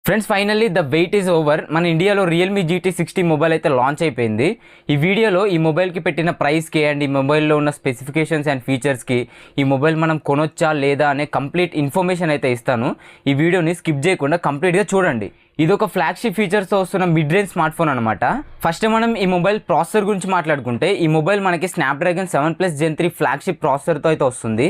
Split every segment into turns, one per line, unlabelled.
Friends finally the wait is over. మన ఇండియాలో Realme GT60 mobile అయితే లాంచ్ అయిపోయింది. ఈ వీడియోలో ఈ మొబైల్కి పెట్టిన ప్రైస్కి అండ్ ఈ మొబైల్లో ఉన్న స్పెసిఫికేషన్స్ అండ్ ఫీచర్స్కి ఈ మొబైల్ మనం కొనొచ్చా లేదా అనే కంప్లీట్ ఇన్ఫర్మేషన్ అయితే ఇస్తాను. ఈ వీడియోని స్కిప్ చేయకుండా కంప్లీట్గా చూడండి. ఇది ఒక ఫ్లాగ్షిప్ ఫీచర్స్తో వస్తున్న మిడ్ రేంజ్ స్మార్ట్ ఫోన్ అనమాట. ఫస్ట్ మనం ఈ మొబైల్ ప్రాసెసర్ గురించి మాట్లాడుకుంటే ఈ మొబైల్ మనకి స్నాప్డ్రాగన్ 7+ Gen 3 ఫ్లాగ్షిప్ ప్రాసెసర్తో అయితే వస్తుంది.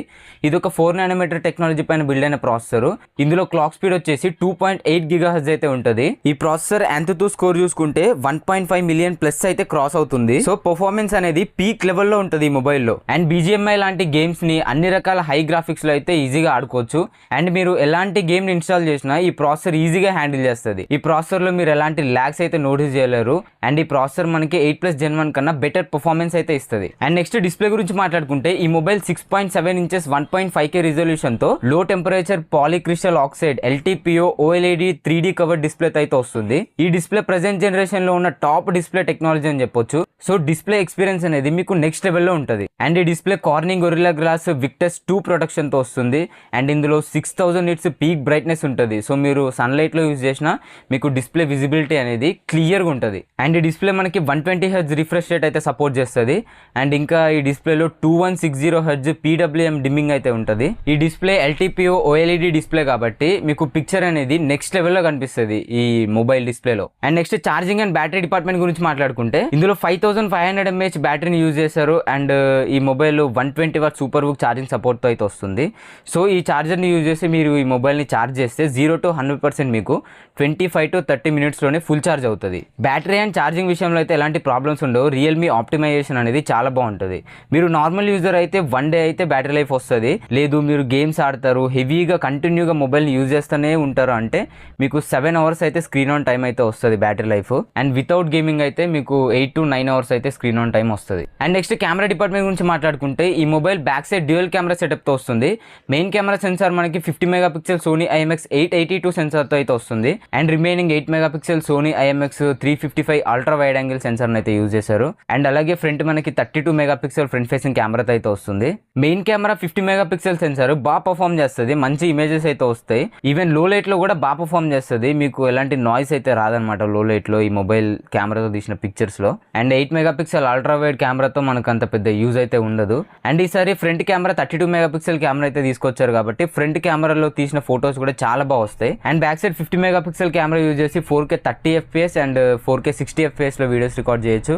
ఇది ఒక 4nm టెక్నాలజీ పైన బిల్డ్ అయిన ప్రాసెసర్. ఇందులో క్లాక్ స్పీడ్ వచ్చేసి 2.8 GHz అయితే ఉంటుంది. ఈ ప్రాసెసర్ Antutu స్కోర్ చూసుకుంటే 1.5 మిలియన్ ప్లస్ అయితే క్రాస్ అవుతుంది. సో పర్ఫార్మెన్స్ అనేది పీక్ లెవెల్లో ఉంటుంది ఈ మొబైల్లో. అండ్ BGMI లాంటి గేమ్స్ ని అన్ని రకాల హై గ్రాఫిక్స్ లో అయితే ఈజీగా ఆడుకోవచ్చు. అండ్ మీరు ఎలాంటి గేమ్ ని ఇన్స్టాల్ చేసినా ఈ ప్రాసెసర్ ఈజీగా హ్యాండిల్ చేస్తుంది. ఈ ప్రాసెసర్ లో మీరు ఎలాంటి లాగ్స్ అయితే నోటీస్ చేయలేరు. అండ్ ఈ ప్రాసెసర్ మనకి 8+ Gen 1 కన్నా బెటర్ పర్ఫార్మెన్స్ అయితే ఇస్తుంది. అండ్ నెక్స్ట్ డిస్ప్లే గురించి మాట్లాడుకుంటే ఈ మొబైల్ 6.7 ఇంచెస్ 1.5K రిజల్యూషన్ తో low temperature polycrystal oxide LTPO OLED 3D cover display అయితే వస్తుంది. ఈ డిస్ప్లే ప్రెజెంట్ జనరేషన్ లో ఉన్న టాప్ డిస్ప్లే టెక్నాలజీ అని చెప్పొచ్చు. సో డిస్ప్లే ఎక్స్పీరియన్స్ అనేది మీకు నెక్స్ట్ లెవెల్లో ఉంటుంది. అండ్ ఈ display Corning Gorilla Glass Victus 2 protection తో వస్తుంది. అండ్ ఇందులో 6000 నిట్స్ పీక్ బ్రైట్నెస్ ఉంటుంది. సో మీరు సన్లైట్ లో యూజ్ చేసిన మీకు డిస్ప్లే విజిబిలిటీ అనేది క్లియర్గా ఉంటుంది. అండ్ ఈ డిస్ప్లే మనకి 120Hz రిఫ్రెష్ రేట్ అయితే సపోర్ట్ చేస్తుంది. అండ్ ఇంకా ఈ డిస్ప్లేలో 2160Hz PWM డిమ్మింగ్ అయితే ఉంటుంది. ఈ డిస్ప్లే LTPO OLED డిస్ప్లే కాబట్టి మీకు పిక్చర్ అనేది నెక్స్ట్ లెవెల్లో కనిపిస్తుంది ఈ మొబైల్ డిస్ప్లేలో. And next charging and battery department గురించి మాట్లాడుకుంటే ఇందులో 5500 mAh బ్యాటరీని యూజ్ చేశారు. అండ్ ఈ mobile 120W super book charging సపోర్ట్తో అయితే వస్తుంది. సో ఈ ఛార్జర్ని యూజ్ చేసి మీరు ఈ మొబైల్ని ఛార్జ్ చేస్తే 0 to 100% మీకు 25 to 30 మినిట్స్లోనే ఫుల్ ఛార్జ్ అవుతుంది. బ్యాటరీ అండ్ ఛార్జింగ్ విషయంలో అయితే ఎలాంటి ప్రాబ్లమ్స్ ఉండవు. రియల్మీ ఆప్టిమైజేషన్ అనేది చాలా బాగుంటుంది. మీరు నార్మల్ యూజర్ అయితే 1 డే అయితే బ్యాటరీ లైఫ్ వస్తుంది. లేదు మీరు గేమ్స్ ఆడతారు, హెవీగా కంటిన్యూగా మొబైల్ని యూజ్ చేస్తూనే ఉంటారు అంటే మీకు 7 hours అయితే స్క్రీన్ ఆన్ టైం అయితే వస్తుంది battery life. And without gaming అయితే మీకు 8 to 9 hours అయితే స్క్రీన్ ఆన్ టైం వస్తుంది. అండ్ నెక్స్ట్ కెమెరా డిపార్ట్మెంట్ గురించి మాట్లాడుకుంటే ఈ mobile back side dual camera సెటప్తో వస్తుంది. మెయిన్ కెమెరా సెన్సార్ మనకి 50 MP సోనీ IMX882 సెన్సార్తో అయితే వస్తుంది. And remaining 8 MP Sony IMX355 ultra wide angle sensor అయితే యూజ్ చేశారు. అండ్ అలాగే ఫ్రంట్ మనకి 32 MP ఫ్రంట్ ఫేసింగ్ కెమెరాతో అయితే వస్తుంది. మెయిన్ కెమెరా 50 MP సెన్సార్ బాగా పర్ఫార్మ్ చేస్తుంది. మంచి ఇమేజెస్ అయితే వస్తాయి. ఈవెన్ లో లైట్ లో కూడా బాగా పర్ఫార్మ్ చేస్తుంది. మీకు ఎలాంటి నాయిస్ అయితే రాదనమాట లో లైట్ లో ఈ మొబైల్ కెమెరాతో తీసిన పిక్చర్స్ లో. అండ్ 8 MP అల్ట్రా వైడ్ కెమెరాతో మనకు అంత పెద్ద యూజ్ అయితే ఉండదు. అండ్ ఈసారి ఫ్రంట్ కెమెరా 32 MP కెమెరా అయితే తీసుకొచ్చారు కాబట్టి ఫ్రంట్ కెమెరాలో తీసిన ఫొటోస్ కూడా చాలా బాగా వస్తాయి. And back side 50 MP camera use చేసి 4K 30 FPS and 4K 60 FPS లో వీడియోస్ రికార్డ్ చేయొచ్చు.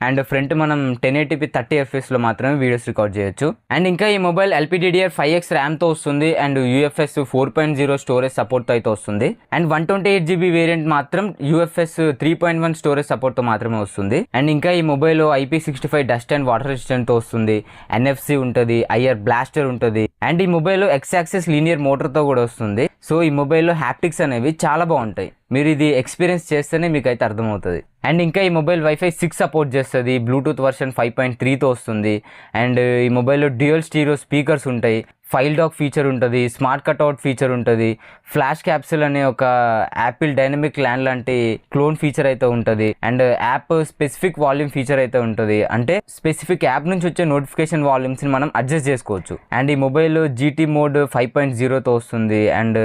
అండ్ ఫ్రంట్ మనం 1080p 30 FPS లో మాత్రమే వీడియోస్ రికార్డ్ చేయొచ్చు. అండ్ ఇంకా ఈ మొబైల్ LPDDR5X ర్యామ్తో వస్తుంది. అండ్ UFS 4.0 స్టోరేజ్ సపోర్ట్తో అయితే వస్తుంది. అండ్ 128GB వేరియంట్ మాత్రం UFS 3.1 స్టోరేజ్ సపోర్ట్తో మాత్రమే వస్తుంది. అండ్ ఇంకా ఈ mobile IP65 dust and water రెసిస్టెంట్తో వస్తుంది. NFC ఉంటుంది, IR బ్లాస్టర్ ఉంటుంది. అండ్ ఈ మొబైల్ X-యాక్సిస్ లీనియర్ మోటార్తో కూడా వస్తుంది. సో ఈ మొబైల్లో హ్యాప్టిక్స్ అనేవి చాలా బాగుంటాయి. మీరు ఇది ఎక్స్పీరియన్స్ చేస్తేనే మీకు అయితే అర్థమవుతుంది. అండ్ ఇంకా ఈ మొబైల్ Wi-Fi 6 సపోర్ట్ చేస్తుంది. బ్లూటూత్ వర్షన్ 5.3తో వస్తుంది. అండ్ ఈ మొబైల్లో డ్యూయల్ స్టీరియో స్పీకర్స్ ఉంటాయి. ఫైల్ డాక్ ఫీచర్ ఉంటుంది, స్మార్ట్ కట్అవుట్ ఫీచర్ ఉంటుంది, ఫ్లాష్ క్యాప్సిల్ అనే ఒక యాపిల్ డైనమిక్ ల్యాండ్ లాంటి క్లోన్ ఫీచర్ అయితే ఉంటుంది. And app specific volume feature అయితే ఉంటుంది. అంటే స్పెసిఫిక్ యాప్ నుంచి వచ్చే నోటిఫికేషన్ వాల్యూమ్స్ని మనం అడ్జస్ట్ చేసుకోవచ్చు. అండ్ ఈ మొబైల్ GT మోడ్ 5.0తో వస్తుంది. అండ్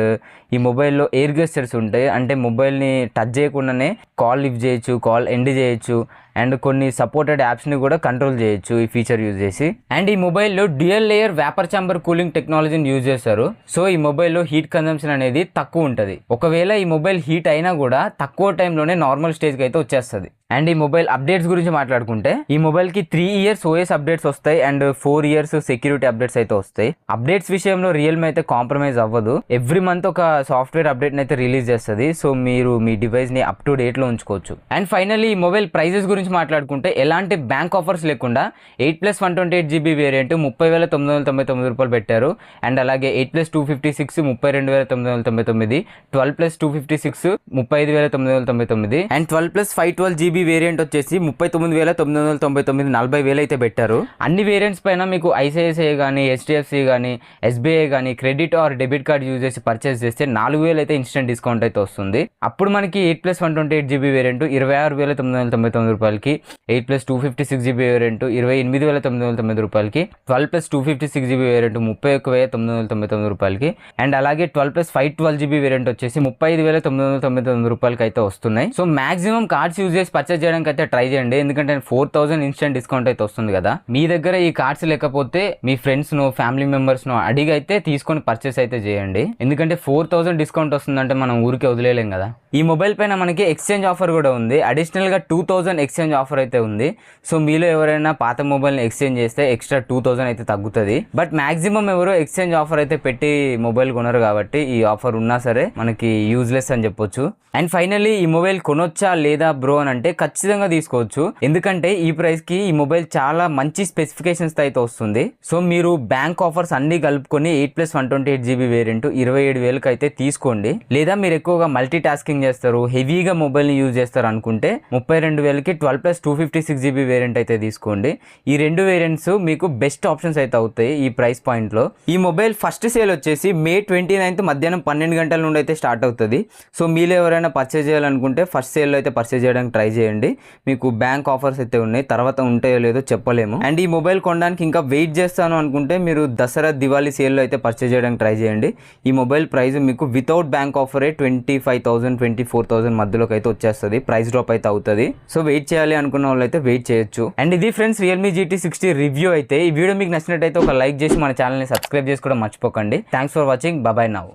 ఈ మొబైల్లో ఎయిర్ గెస్చర్స్ ఉంటాయి. అంటే మొబైల్ని టచ్ చేయకుండానే కాల్ లిఫ్ట్ చేయొచ్చు, కాల్ ఎండ్ చేయొచ్చు. అండ్ కొన్ని సపోర్టెడ్ యాప్స్ని కూడా కంట్రోల్ చేయొచ్చు ఈ ఫీచర్ యూజ్ చేసి. అండ్ ఈ మొబైల్లో dual layer vapour chamber cooling టెక్నాలజీని యూజ్ చేశారు. సో ఈ మొబైల్లో హీట్ కన్జంప్షన్ అనేది తక్కువ ఉంటుంది. ఒకవేళ ఈ మొబైల్ హీట్ అయినా కూడా తక్కువ టైంలోనే నార్మల్ స్టేజ్కి అయితే వచ్చేస్తుంది. అండ్ ఈ మొబైల్ అప్డేట్స్ గురించి మాట్లాడుకుంటే ఈ మొబైల్కి 3 years OS అప్డేట్స్ వస్తాయి. అండ్ 4 years సెక్యూరిటీ అప్డేట్స్ అయితే వస్తాయి. అప్డేట్స్ విషయంలో రియల్మీ అయితే కాంప్రమైజ్ అవ్వదు. ఎవ్రీ మంత్ ఒక సాఫ్ట్వేర్ అప్డేట్ని అయితే రిలీజ్ చేస్తుంది. సో మీరు మీ డివైస్ని అప్ టు డేట్లో ఉంచుకోవచ్చు. అండ్ ఫైనల్లీ ఈ మొబైల్ ప్రైజెస్ గురించి మాట్లాడుకుంటే ఎలాంటి బ్యాంక్ ఆఫర్స్ లేకుండా 8+ 128GB వేరియంట్ 30,999 రూపాయలు పెట్టారు. అండ్ అలాగే 8+ 256 32,999, 12+ 256 35,999 అండ్ 12+ 512GB జీబీ వేరియంట్ వచ్చేసి 39,999 40,000 అయితే పెట్టారు. అన్ని వేరియంట్స్ పైన మీకు ఐసిఐసిఐ కానీ HDFC కానీ SBI కానీ credit are debit card use చేసి పర్చేస్ చేస్తే 4,000 అయితే ఇన్స్టెంట్ డిస్కౌంట్ అయితే వస్తుంది. అప్పుడు మనకి 8+128GB వేరియంట్ 26,999 రూపాయలకి, 8+256GB వేరియంట్ 28,999 రూపాయలకి, 12+256GB వేరియంట్ 31,999 రూపాయలకి, అండ్ అలాగే 12+512GB వేరియంట్ వచ్చేసి 35,999 రూపాయలకి అయితే వస్తున్నాయి. సో మాక్సిమం కార్డ్స్ యూజ్ చేసి పర్చేస్ చేయడానికి అయితే ట్రై చేయండి, ఎందుకంటే 4,000 ఇన్స్టెంట్ డిస్కౌంట్ అయితే వస్తుంది కదా. మీ దగ్గర ఈ కార్డ్స్ లేకపోతే మీ ఫ్రెండ్స్ నో ఫ్యామిలీ మెంబర్స్ నో అడిగి అయితే తీసుకొని పర్చేస్ అయితే చేయండి, ఎందుకంటే 4,000 డిస్కౌంట్ వస్తుందంటే మనం ఊరికే వదిలేలేం కదా. ఈ మొబైల్ పైన మనకి ఎక్స్చేంజ్ ఆఫర్ కూడా ఉంది. అడిషనల్గా 2,000 ఎక్స్చేంజ్ ఆఫర్ అయితే ఉంది. సో మీలో ఎవరైనా పాత మొబైల్ని ఎక్స్చేంజ్ చేస్తే ఎక్స్ట్రా 2,000 అయితే తగ్గుతుంది. బట్ మాక్సిమం ఎవరు ఎక్స్చేంజ్ ఆఫర్ అయితే పెట్టి మొబైల్ కొనరు కాబట్టి ఈ ఆఫర్ ఉన్నా సరే మనకి యూజ్లెస్ అని చెప్పొచ్చు. అండ్ ఫైనల్లీ ఈ మొబైల్ కొనొచ్చా లేదా బ్రో అని అంటే ఖచ్చితంగా తీసుకోవచ్చు, ఎందుకంటే ఈ ప్రైస్కి ఈ మొబైల్ చాలా మంచి స్పెసిఫికేషన్స్ అయితే వస్తుంది. సో మీరు బ్యాంక్ ఆఫర్స్ అన్ని కలుపుకొని 8+128GB వేరియంట్ 27,000 అయితే తీసుకోండి. లేదా మీరు ఎక్కువగా మల్టీ టాస్కింగ్ చేస్తారు, హెవీగా మొబైల్ని యూజ్ చేస్తారు అనుకుంటే 32,000కి 12+256GB వేరియంట్ అయితే తీసుకోండి. ఈ రెండు వేరియంట్స్ మీకు బెస్ట్ ఆప్షన్స్ అయితే అవుతాయి ఈ ప్రైస్ పాయింట్లో. ఈ మొబైల్ ఫస్ట్ సేల్ వచ్చేసి May 29th మధ్యాహ్నం 12 గంటల నుండి అయితే స్టార్ట్ అవుతుంది. సో మీరు ఎవరైనా పర్చేజ్ చేయాలనుకుంటే ఫస్ట్ సేల్లో అయితే పర్చేజ్ చేయడానికి ట్రై చేయండి. మీకు బ్యాంక్ ఆఫర్స్ అయితే ఉన్నాయి, తర్వాత ఉంటాయో లేదో చెప్పలేము. అండ్ ఈ మొబైల్ కొనడానికి ఇంకా వెయిట్ చేస్తాను అనుకుంటే మీరు దసరా దివాళీ సేల్లో అయితే పర్చేజ్ చేయడానికి ట్రై చేయండి. ఈ మొబైల్ ప్రైస్ మీకు వితౌట్ బ్యాంక్ ఆఫరే 25,000 24,000 మధ్యలోకి అయితే వచ్చేస్తుంది, ప్రైస్ డ్రాప్ అయితే అవుతుంది. సో వెయిట్ చేయాలి అనుకున్న వాళ్ళు అయితే వెయిట్ చేయొచ్చు. అండ్ ఇది ఫ్రెండ్స్ Realme GT60 రివ్యూ అయితే. ఈ వీడియో మీకు నచ్చినట్టయితే ఒక లైక్ చేసి మన ఛానల్ని సబ్స్క్రైబ్ చేసుకోవడం మర్చిపోకండి. Thanks for watching, bye now.